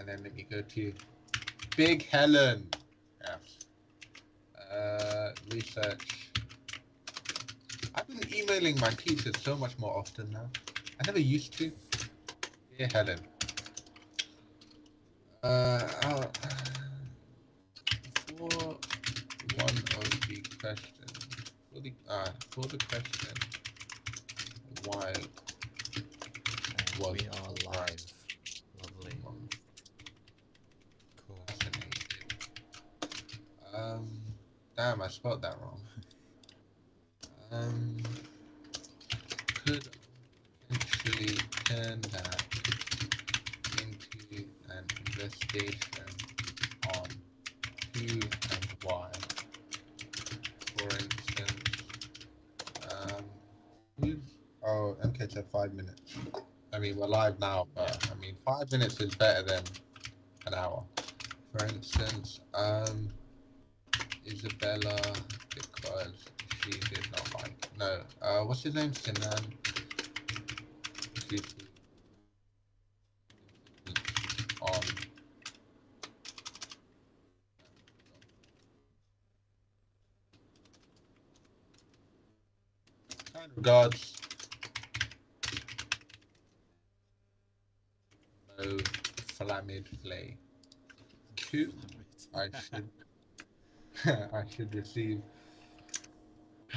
And then let me go to Big Helen. Yes. Research. I've been emailing my teachers so much more often now. I never used to. Dear Helen. For one of the questions, for the question, why was we are live? Lovely. Cool. Fascinated. Damn, I spelled that wrong. Could potentially turn that into an investigation on who and why. For instance, MK said 5 minutes. I mean, we're live now, but I mean, 5 minutes is better than an hour. For instance, Isabella, because she did not like. No, what's his name? Sinan. On. Kind regards. No flamid flay. 2. I should receive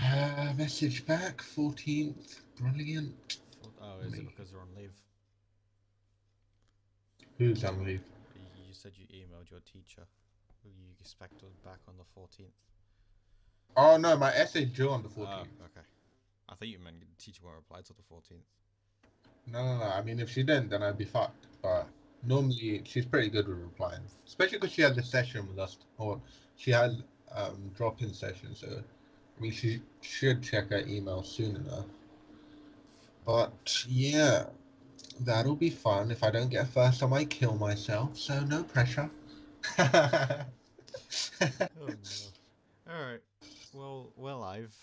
a message back. 14th. Brilliant. Oh, is it because you're on leave? Who's on leave? You said you emailed your teacher, who you expect was back on the 14th. Oh no, my essay's due on the 14th. Oh, okay. I thought you meant the teacher won't reply till the 14th. No. I mean, if she didn't, then I'd be fucked. But normally, she's pretty good with replying. Especially because she had the session with us, or she had drop-in session. So, I mean, she should check her email soon enough. But yeah, that'll be fun. If I don't get first, I might kill myself. So no pressure. Oh no. Alright. Well, we're live.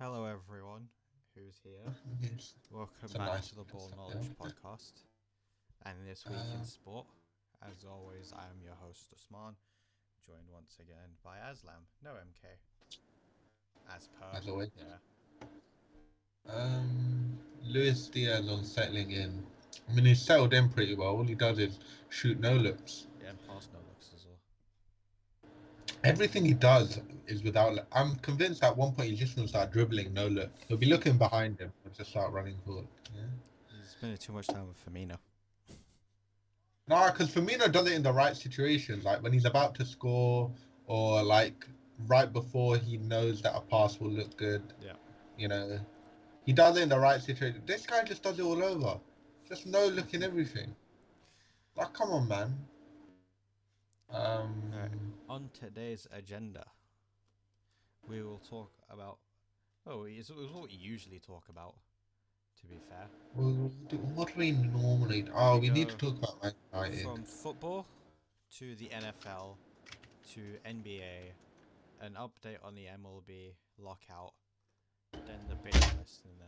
Hello everyone who's here. Yes. Welcome back to the Ball Knowledge Podcast. And this week in sport, as always, I am your host Usman, joined once again by Aslam. No MK. As always. Yeah. Luis Diaz on settling in. I mean, he's settled in pretty well. All he does is shoot no looks. Yeah, and pass no looks as well. Everything he does is without. I'm convinced at one point he's just gonna start dribbling no look. He'll be looking behind him and just start running forward. Yeah. He's spending too much time with Firmino. No, because Firmino does it in the right situations, like when he's about to score, or like right before he knows that a pass will look good. Yeah. You know, he does it in the right situation. This guy just does it all over. Just no look in everything. Like, come on, man. Right. On today's agenda, we will talk about. Oh, it's what we usually talk about. To be fair. Well, what do we normally? Oh, we need to talk about Man United. From football to the NFL to NBA, an update on the MLB lockout, then the bidding list, and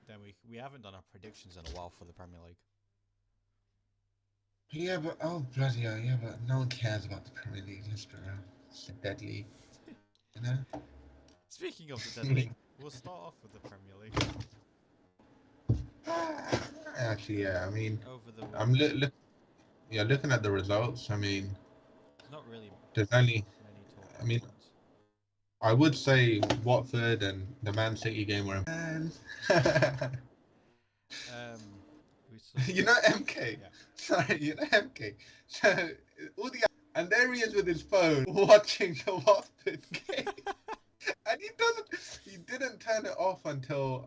then we haven't done our predictions in a while for the Premier League. Yeah, but oh bloody hell, yeah, but no one cares about the Premier League. Let's be real. It's the dead league. You know. Speaking of the dead league, we'll start off with the Premier League. Actually, yeah. I mean, over the I'm looking at the results. I mean, not really. There's only. Many talk I mean, points. I would say Watford and the Man City game were. You know MK. Yeah. Sorry, you know MK. So and there he is with his phone watching the Watford game, and he didn't turn it off until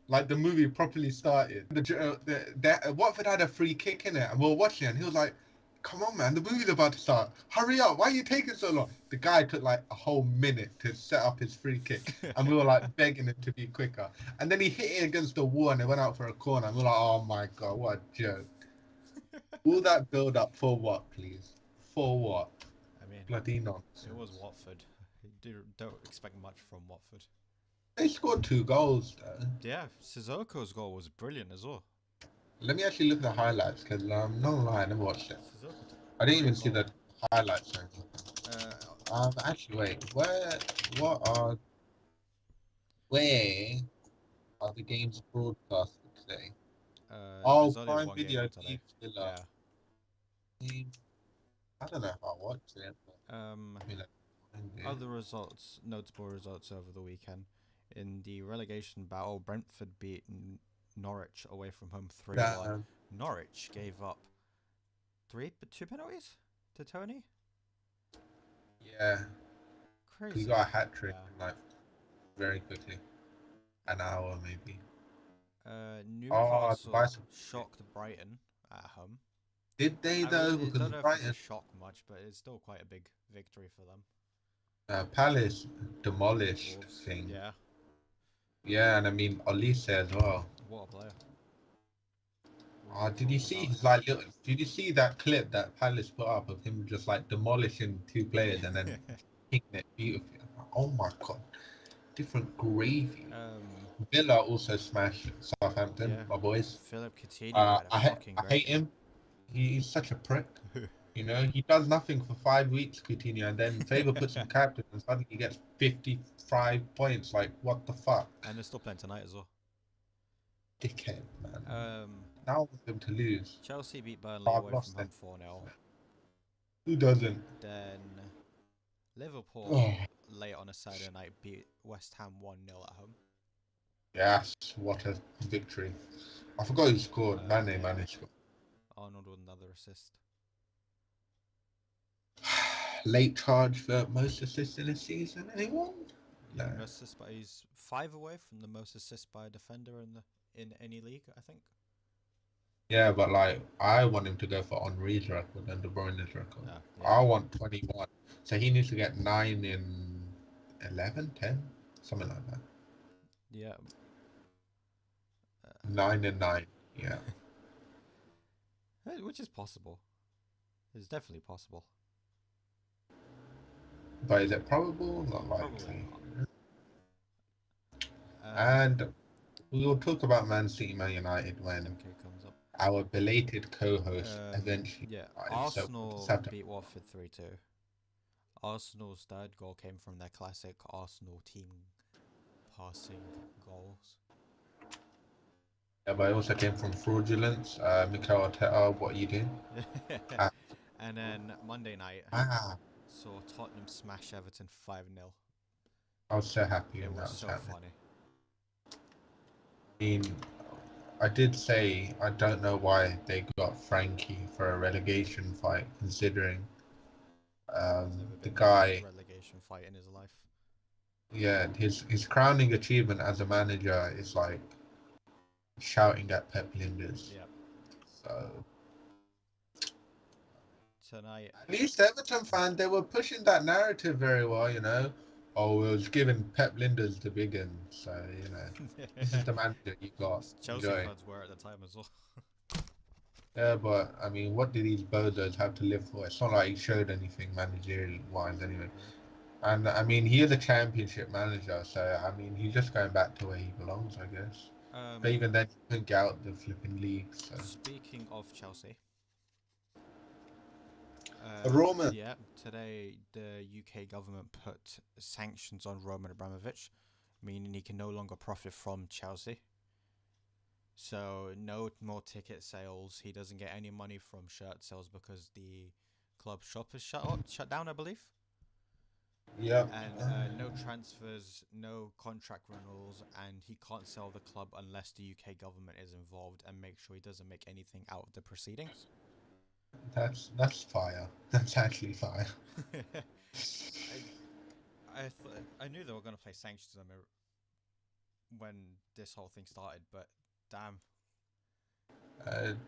like the movie properly started. The Watford had a free kick in it, and we were watching it, and he was like, "Come on, man, the movie's about to start. Hurry up! Why are you taking so long?" The guy took like a whole minute to set up his free kick, and we were like begging him to be quicker. And then he hit it against the wall, and it went out for a corner. And we were like, "Oh my god, what a joke!" All that build up for what, please? For what? I mean, bloody nonsense. It was Watford. Don't expect much from Watford. They scored 2 goals, though. Yeah, Sissoko's goal was brilliant as well. Let me actually look at the highlights, because I'm not lying, I never watched it. Sissoko I didn't Great even see goal. the highlights or anything. Actually, wait. What are, where are the games broadcasted today? Oh, There's only Prime one game Video on today. League Villa. Yeah. Game. I don't know if I watched it, but Um, I mean, like, find it. Other results, notable results over the weekend. In the relegation battle, Brentford beat Norwich away from home 3-1. Um, Norwich gave up two penalties to Tony. yeah, he Crazy. got a hat trick Yeah. in like very quickly, an hour maybe. Oh, the Newcastle bicycle kick. shocked Brighton at home. Did they I though? don't Because know if it's a Brighton, shock much, but it's still quite a big victory for them. Palace demolished Wolves. thing. Yeah. Yeah, and I mean Olise as well. What a player. We Oh, will did you talk see about his him. like little? Did you see that clip that Palace put up of him just like demolishing two players and then kicking it beautifully? I'm like, oh my god, different gravy. um, Villa also smashed Southampton, yeah. my boys. Philip Coutinho had a fucking I great hate game. him. He's such a prick. You know, he does nothing for 5 weeks, Coutinho, and then Faber puts him captain, and suddenly he gets 55 points. Like, what the fuck? And they're still playing tonight as well. Dickhead, man. Um, Now I want them to lose. Chelsea beat Burnley Oh, I've away from lost them. home 4-0. Who doesn't? Then Liverpool, Oh, late on a Saturday night, beat West Ham 1-0 at home. yes, what a victory. I forgot who scored. Mane Yeah. managed to score. Arnold with another assist. Late charge for most assists in a season. Anyone? Yeah, No. most assists by he's 5 away from the most assists by a defender in any league, I think. Yeah, but like I want him to go for Henri's record and De Bruyne's record. Yeah. I want 21. So he needs to get 9 in 11, 10, something like that. Yeah. 9 and 9. Yeah. Which is possible. It's definitely possible. But is it probable? Not Probably likely. not. And we will talk about Man City, Man United when MK comes up. our belated co-host eventually Yeah, arrives. So we'll just Arsenal have to. beat Watford 3-2. Arsenal's third goal came from their classic Arsenal team passing goals. Yeah, but it also came from fraudulence. Mikel Arteta, what are you doing? Ah, And then Monday night ah, saw Tottenham smash Everton 5-0. I was so happy It when that was was so happening. funny. I mean, I did say I don't know why they got Frankie for a relegation fight, considering He's never the been in a guy, relegation fight in his life. yeah, his crowning achievement as a manager is like shouting at Pep Linders. Yeah. So Tonight. at least Everton fan, they were pushing that narrative very well, you know. Oh, it was giving Pep Linders the big one, so you know, this is the manager you got. Chelsea Enjoy. fans were at the time as well. Yeah, but I mean, what do these bozos have to live for? It's not like he showed anything managerial wise anyway. And I mean, he is a championship manager, so I mean, he's just going back to where he belongs, I guess. But even then, he couldn't get out the flipping league. So Speaking of Chelsea, Roman, yeah, today the UK government put sanctions on Roman Abramovich, meaning he can no longer profit from Chelsea. So no more ticket sales. He doesn't get any money from shirt sales because the club shop is shut down, I believe. yeah, And no transfers, no contract renewals, and he can't sell the club unless the UK government is involved and make sure he doesn't make anything out of the proceedings. that's fire. That's actually fire. I knew they were going to play sanctions on me when this whole thing started, but damn.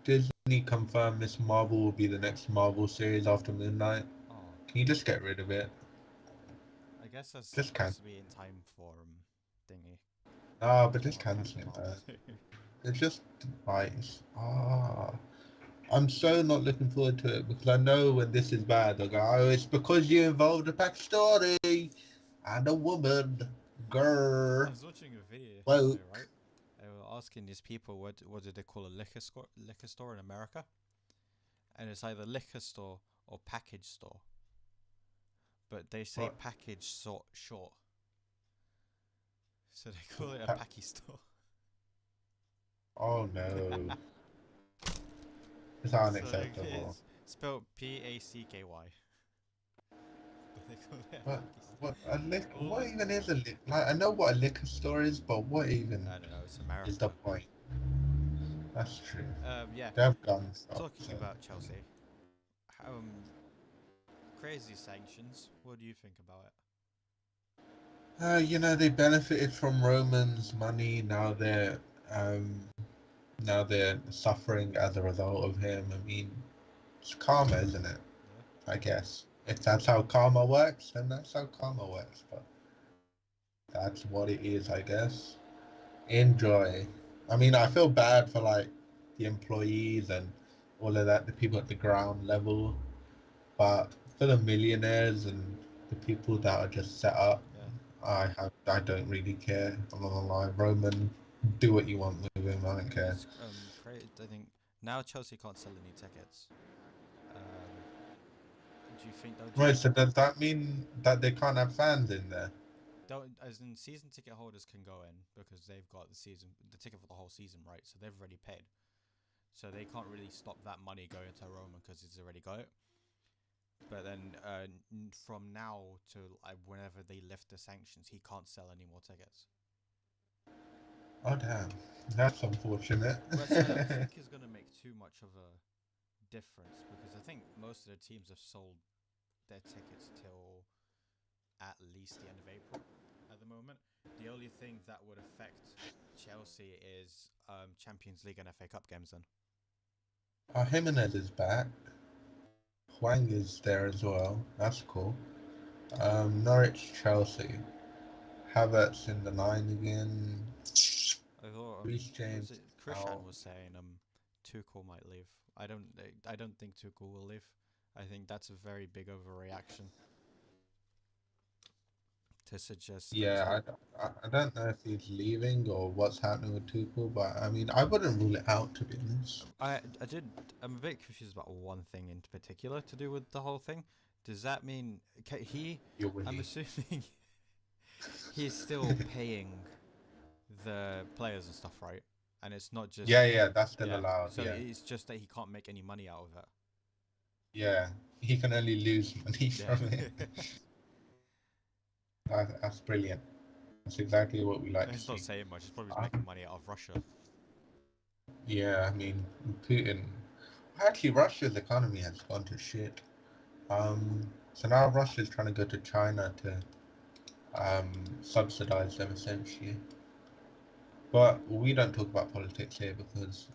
Disney confirmed Miss Marvel will be the next Marvel series after Midnight. Oh, Can you just get rid of it? I guess that's Just supposed to cancel. be in time for thingy. No, but just Tomorrow, cancel Captain it. Marvel. It's just like I'm so not looking forward to it because I know when this is bad, they'll go, oh, it's because you involved a backstory and a woman, I girl. was watching a video Woke. yesterday, right? They were asking these people what do they call a liquor store in America, and it's either liquor store or package store, but they say What? package short, so they call it a Pa- packy store. Oh no, it's So unacceptable. it's spelled Packy, but they call it a What? packy store. What a liquor? All What of even is a liquor? Like I know what a liquor store is, but what even I don't know. It's is the America. point? That's true. Yeah. They have guns, though, Talking so. about Chelsea, crazy sanctions. What do you think about it? They benefited from Roman's money. Um, now they're suffering as a result of him. I mean, it's karma, isn't it? Yeah. I guess if that's how karma works, then that's how karma works. But that's what it is, I guess. Enjoy. I mean, I feel bad for like the employees and all of that, the people at the ground level. But for the millionaires and the people that are just set up, Yeah. I don't really care. I'm not gonna lie. Roman, do what you want with him. I don't care. It's crazy. I think now Chelsea can't sell any tickets. Um, do you think they'll Right. just So does that mean that they can't have fans in there? don't as in season ticket holders can go in because they've got the ticket for the whole season, right? So they've already paid. So they can't really stop that money going to Roman because he's already got it. But then from now to whenever they lift the sanctions, he can't sell any more tickets. Oh damn, that's unfortunate. But I don't think it's going to make too much of a difference because I think most of the teams have sold their tickets till at least the end of April at the moment. The only thing that would affect Chelsea is Champions League and FA Cup games then. Jimenez is back. Huang is there as well. That's cool. Norwich, Chelsea. Havertz in the line again. I thought Reece was James it Krishan out. was saying Tuchel might leave. I don't think Tuchel will leave. I think that's a very big overreaction to suggest that Yeah, I don't know if he's leaving or what's happening with Tuchel, but I mean, I wouldn't rule it out to be honest. I did. I'm a bit confused about one thing in particular to do with the whole thing. Does that mean You're I'm Willie. assuming he's still paying the players and stuff, right? And it's not just Yeah, that's still yeah. allowed. So Yeah, it's just that he can't make any money out of it. yeah. He can only lose money Yeah. from it. That's brilliant. That's exactly what we like to It's not see. saying much. He's probably just Uh, making money out of Russia. yeah, I mean, Putin. Actually, Russia's economy has gone to shit. So now Russia's trying to go to China to subsidize them essentially. But we don't talk about politics here because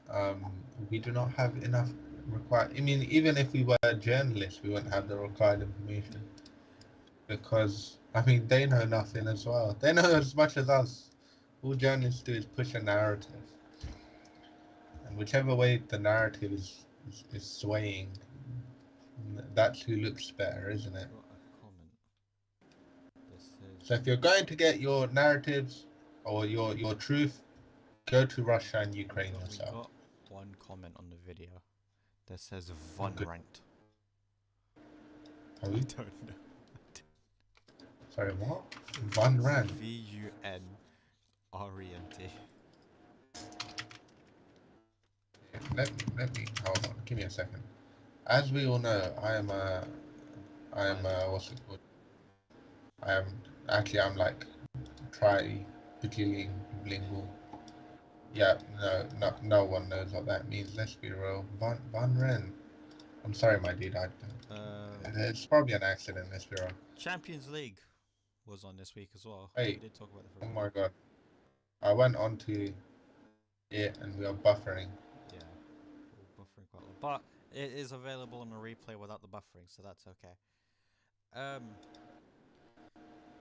we do not have enough required. I mean, even if we were journalists, we wouldn't have the required information because I mean they know nothing as well. They know as much as us. All journalists do is push a narrative, and whichever way the narrative is swaying, that's who looks better, isn't it? Got a comment. This So is if you're going to get your narratives or your truth, go to Russia and Ukraine we yourself. got one comment on the video that says Oh, Von good. Rent. Are I we? don't know. Sorry, what? Van It's Rand. VUNRENT. Let me hold on. Give me a second. As we all know, Bilingual. what's it called? I am I'm like bilingual. Yeah, no one knows what that means. Let's be real. Van Ren. I'm sorry, my dude. It's probably an accident. Let's be real. Champions League was on this week as well. We Hey, did talk about it for a oh bit. my god. I went on to it and we are buffering. Yeah, we're buffering quite a lot, but it is available on a replay without the buffering, so that's okay.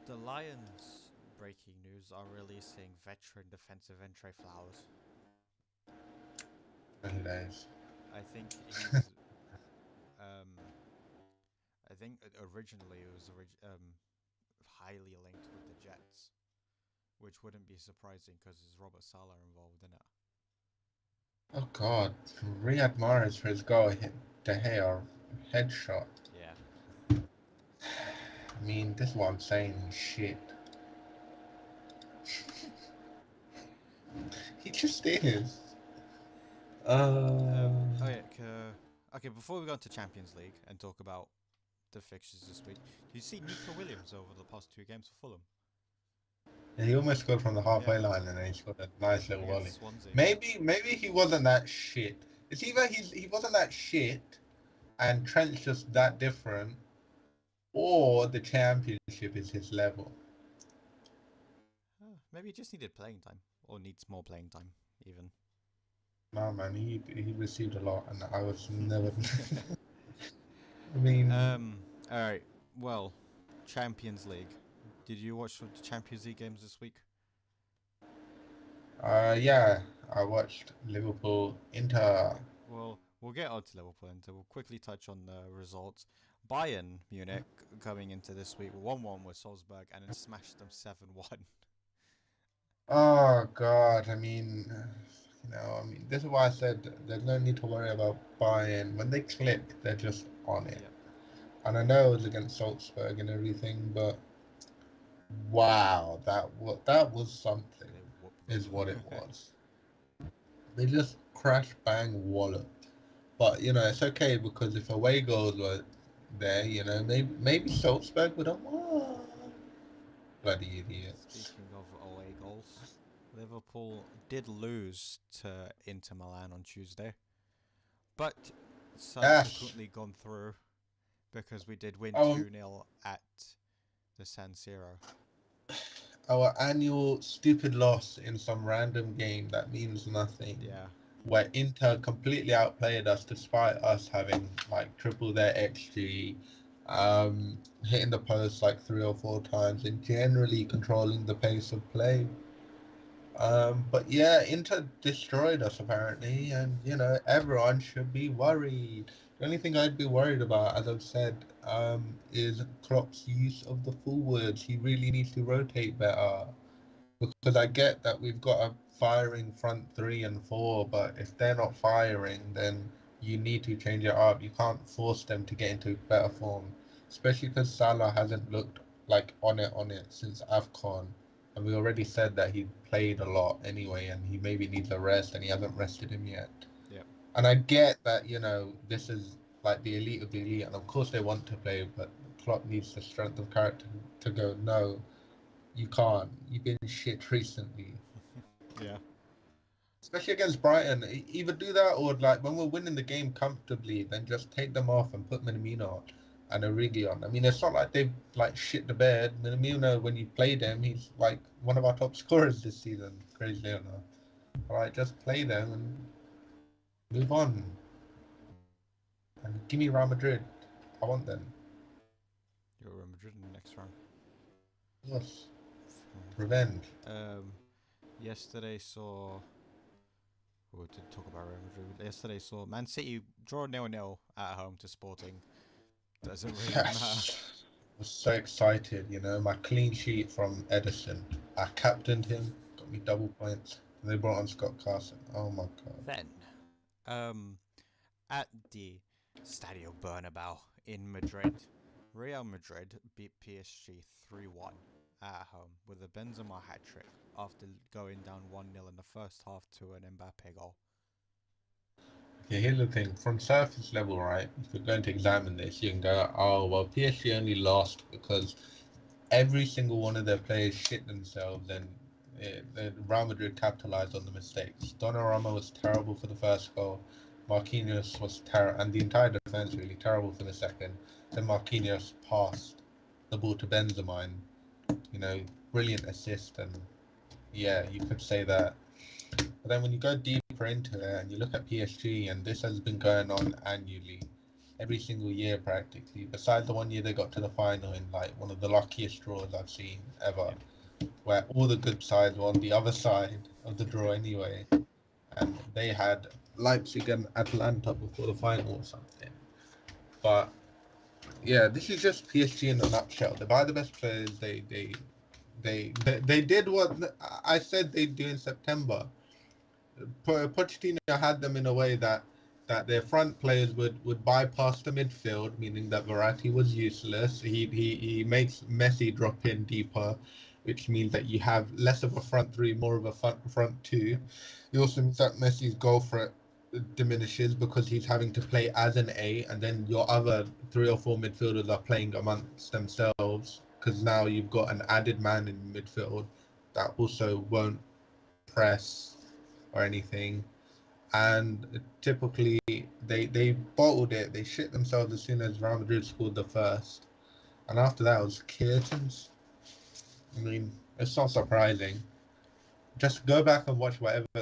The Lions, breaking news, are releasing veteran defensive end Trey Flowers. Really nice. I think he's. Um, I think originally it was highly linked with the Jets, which wouldn't be surprising because there's Robert Saleh involved in it. Oh god. Riyad Mahrez for his goal hit De Gea headshot. Yeah. I mean, this is what I'm saying. Shit. He just is. Oh yeah. Okay. Before we go into Champions League and talk about the fixtures this week, do you see Nico Williams over the past 2 games for Fulham? He almost scored from the halfway Yeah, line and then he scored a nice little volley. against Swansea. Maybe he wasn't that shit. It's either he wasn't that shit and Trent's just that different, or the championship is his level. Maybe he just needed playing time, or needs more playing time, even. No man, he received a lot and I was never. I mean, All right. Well, Champions League. Did you watch the Champions League games this week? yeah, I watched Liverpool Inter. Okay. Well, we'll get on to Liverpool and we'll quickly touch on the results. Bayern Munich coming into this week 1-1 with Salzburg and then smashed them 7-1. Oh God, I mean, this is why I said there's no need to worry about Bayern. When they click, they're just on it. Yep. And I know it was against Salzburg and everything, but wow, that was something, They whooped is what it them. was. They just crash bang wallop. But it's okay because if away goals were there, maybe Salzburg would have won. Bloody idiots. Speaking of away goals, Liverpool did lose to Inter Milan on Tuesday, but Ash, subsequently gone through because we did win our 2-0 at the San Siro. our annual stupid loss in some random game that means nothing. Yeah. Where Inter completely outplayed us despite us having like triple their XG, hitting the post like 3 or 4 times and generally controlling the pace of play. But yeah, Inter destroyed us apparently, and everyone should be worried. The only thing I'd be worried about, as I've said, is Klopp's use of the forwards. He really needs to rotate better because I get that we've got a firing front three and four, but if they're not firing, then you need to change it up. You can't force them to get into better form, especially because Salah hasn't looked like on it since AFCON, and we already said that he played a lot anyway, and he maybe needs a rest, and he hasn't rested him yet. Yep. And I get that this is like the elite of the elite, and of course they want to play, but Klopp needs the strength of character to go no. You can't. You've been shit recently. Yeah. Especially against Brighton. Either do that or like when we're winning the game comfortably, then just take them off and put Minamino and Origi on. I mean, it's not like they've like shit the bed. Minamino, when you play them, he's like one of our top scorers this season. Crazy or not. Alright, just play them and move on. And give me Real Madrid. I want them. You're Real Madrid in the next round. Yes. Revenge. Yesterday saw. We did talk about Real Madrid. Yesterday saw Man City draw 0-0 at home to Sporting. Doesn't really matter. Yes. I was so excited, my clean sheet from Edison. I captained him, got me double points. And they brought on Scott Carson. Oh my god. Then, at the Stadio Bernabeu in Madrid, Real Madrid beat PSG 3-1 at home with a Benzema hat-trick after going down 1-0 in the first half to an Mbappe goal. Okay, here's the thing. From surface level, right, if you're going to examine this, you can go, oh, well, PSG only lost because every single one of their players shit themselves and Real Madrid capitalized on the mistakes. Donnarumma was terrible for the first goal. Marquinhos was terrible, and the entire defense really terrible for the second. Then Marquinhos passed the ball to Benzema, and brilliant assist, and yeah, you could say that. But then when you go deeper into it and you look at PSG, and this has been going on annually, every single year practically, besides the one year they got to the final in like one of the luckiest draws I've seen ever, where all the good sides were on the other side of the draw anyway, and they had Leipzig and Atlanta before the final or something. But yeah, this is just PSG in a nutshell. They buy the best players. They did what I said they'd do in September. Pochettino had them in a way that that their front players would bypass the midfield, meaning that Verratti was useless. He makes Messi drop in deeper, which means that you have less of a front three, more of a front two. It also means that Messi's goal threat diminishes because he's having to play as an A, and then your other three or four midfielders are playing amongst themselves because now you've got an added man in midfield that also won't press or anything. And typically they bottled it. They shit themselves as soon as Real Madrid scored the first, and after that it was curtains. I mean, it's not surprising. Just go back and watch whatever